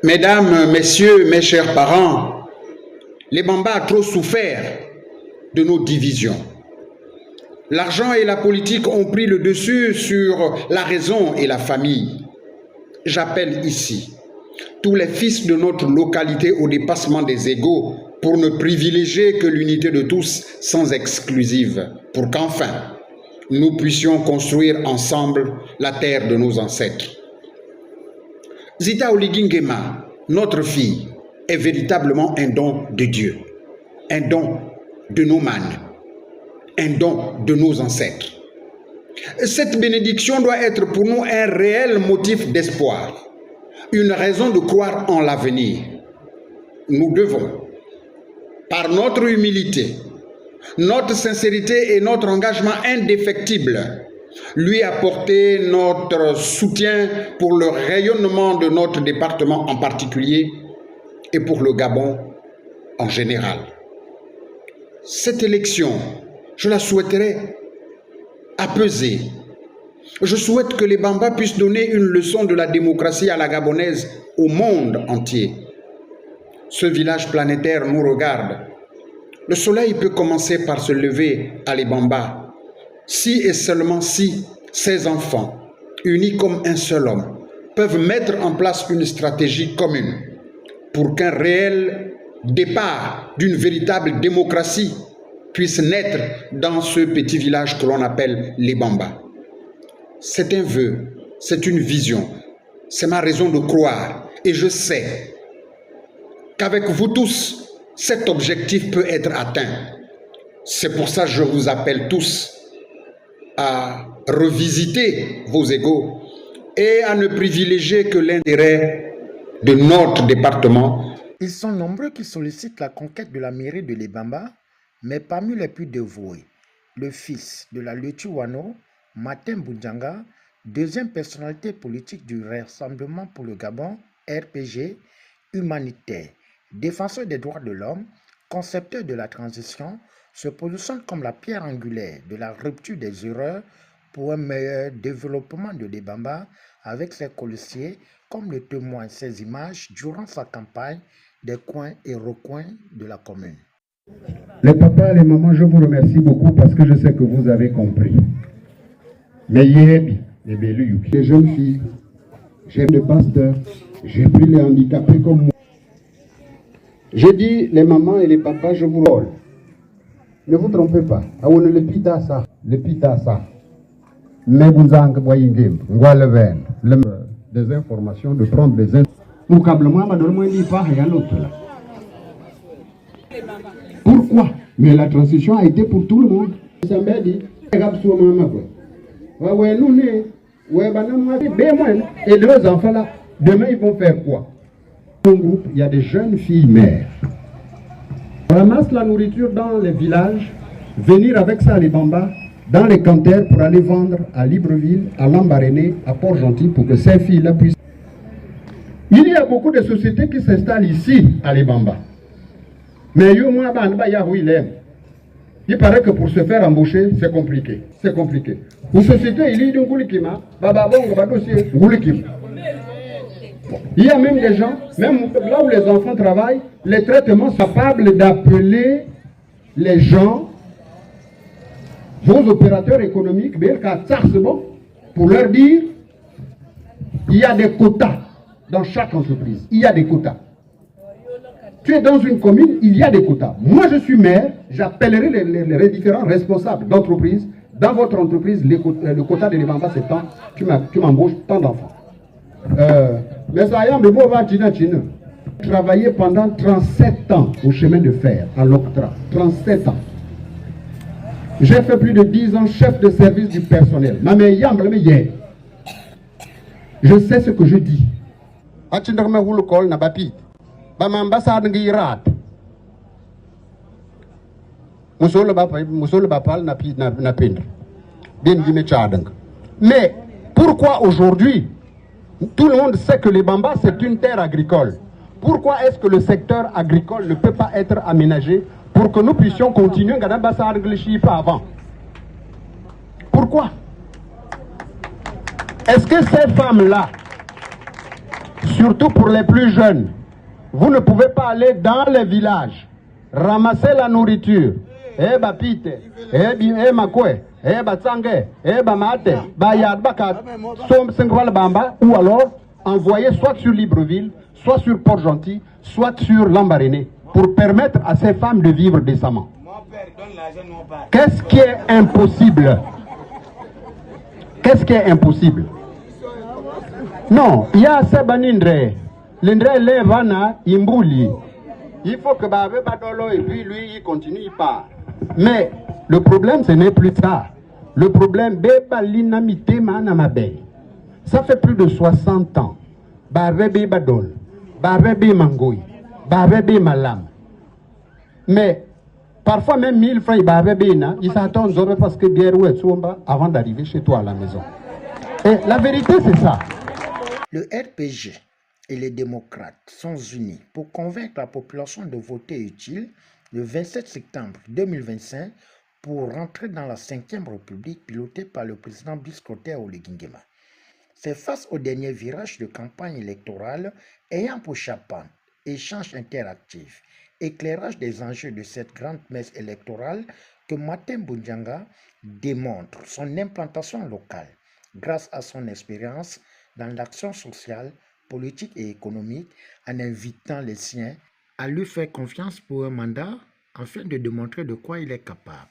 Mesdames, Messieurs, mes chers parents, les Bamba a trop souffert de nos divisions. L'argent et la politique ont pris le dessus sur la raison et la famille. J'appelle ici tous les fils de notre localité au dépassement des égos pour ne privilégier que l'unité de tous sans exclusive, pour qu'enfin nous puissions construire ensemble la terre de nos ancêtres. Zita Oligingema, notre fille, est véritablement un don de Dieu, un don de nos mânes, un don de nos ancêtres. Cette bénédiction doit être pour nous un réel motif d'espoir, une raison de croire en l'avenir. Nous devons, par notre humilité, notre sincérité et notre engagement indéfectible, lui apporter notre soutien pour le rayonnement de notre département en particulier et pour le Gabon en général. Cette élection, je la souhaiterais apaisée. Je souhaite que les Bamba puissent donner une leçon de la démocratie à la Gabonaise au monde entier. Ce village planétaire nous regarde. Le soleil peut commencer par se lever à les Bamba. Si et seulement si ces enfants, unis comme un seul homme, peuvent mettre en place une stratégie commune pour qu'un réel départ d'une véritable démocratie puisse naître dans ce petit village que l'on appelle les Bamba. C'est un vœu, c'est une vision, c'est ma raison de croire et je sais qu'avec vous tous, cet objectif peut être atteint. C'est pour ça que je vous appelle tous à revisiter vos égos et à ne privilégier que l'intérêt de notre département. Ils sont nombreux qui sollicitent la conquête de la mairie de Libamba, mais parmi les plus dévoués, le fils de la Letuwano, Martin Boudjanga, deuxième personnalité politique du Rassemblement pour le Gabon, RPG, humanitaire, défenseur des droits de l'homme, concepteur de la transition, se positionne comme la pierre angulaire de la rupture des erreurs pour un meilleur développement de Libamba avec ses colistiers, comme le témoignent ces images durant sa campagne des coins et recoins de la commune. Les papas, les mamans, je vous remercie beaucoup parce que je sais que vous avez compris. Mais les jeunes filles, j'ai des pasteurs, j'ai pris les handicapés comme moi. J'ai dit, les mamans et les papas, je vous rôle. Ne vous trompez pas. Le pita ça. Mais vous des informations, de prendre des Pourquoi? Mais la transition a été pour tout le monde. Et leurs enfants là, demain ils vont faire quoi? Dans mon groupe, il y a des jeunes filles mères. On ramasse la nourriture dans les villages, venir avec ça à les Bamba, dans les cantères pour aller vendre à Libreville, à Lambaréné, à Port-Gentil pour que ces filles-là puissent. Il y a beaucoup de sociétés qui s'installent ici à Libamba. Mais il paraît que pour se faire embaucher, c'est compliqué. C'est compliqué. Une société, il y a même des gens, même là où les enfants travaillent, les traitements sont capables d'appeler les gens, vos opérateurs économiques, pour leur dire il y a des quotas dans chaque entreprise. Il y a des quotas. Tu es dans une commune, il y a des quotas. Moi, je suis maire, j'appellerai les différents responsables d'entreprise. Dans votre entreprise, le quota de Libamba, c'est tant, tu m'embauches tant d'enfants. Mais ça y est, travaillé pendant 37 ans au chemin de fer, à l'Octra. 37 ans. J'ai fait plus de 10 ans chef de service du personnel. Je sais ce que je dis. Mais pourquoi aujourd'hui, tout le monde sait que les Bamba c'est une terre agricole. Pourquoi est-ce que le secteur agricole ne peut pas être aménagé pour que nous puissions continuer pas avant? Pourquoi? Est-ce que ces femmes-là surtout pour les plus jeunes. Vous ne pouvez pas aller dans les villages, ramasser la nourriture. Eh ba pite, eh makwe, eh ba tsange, eh ba mate, ba yad bakat, som sengwal bamba, ou alors envoyer soit sur Libreville, soit sur Port-Gentil, soit sur Lambaréné, pour permettre à ces femmes de vivre décemment. Qu'est-ce qui est impossible? Qu'est-ce qui est impossible? Non, il y a ces banindres. L'indre levana imbouli. Il faut que Babe Badolo et puis lui il continue, il part. Mais le problème ce n'est plus ça. Le problème Beba l'inamité manamabe. Ça fait plus de 60 ans. Babe Badol, Babe Mangoy, Babe Malam. Mais parfois même 1000 francs ils s'attendent parce que guerre ou Tsomba avant d'arriver chez toi à la maison. Et la vérité c'est ça. Le RPG et les démocrates sont unis pour convaincre la population de voter utile le 27 septembre 2025 pour rentrer dans la 5e République pilotée par le président Brice Clotaire Oligui-Nguema. C'est face au dernier virage de campagne électorale ayant pour chapeau échange interactif, éclairage des enjeux de cette grande messe électorale que Matem Boundianga démontre son implantation locale grâce à son expérience dans l'action sociale, politique et économique en invitant les siens à lui faire confiance pour un mandat afin de démontrer de quoi il est capable.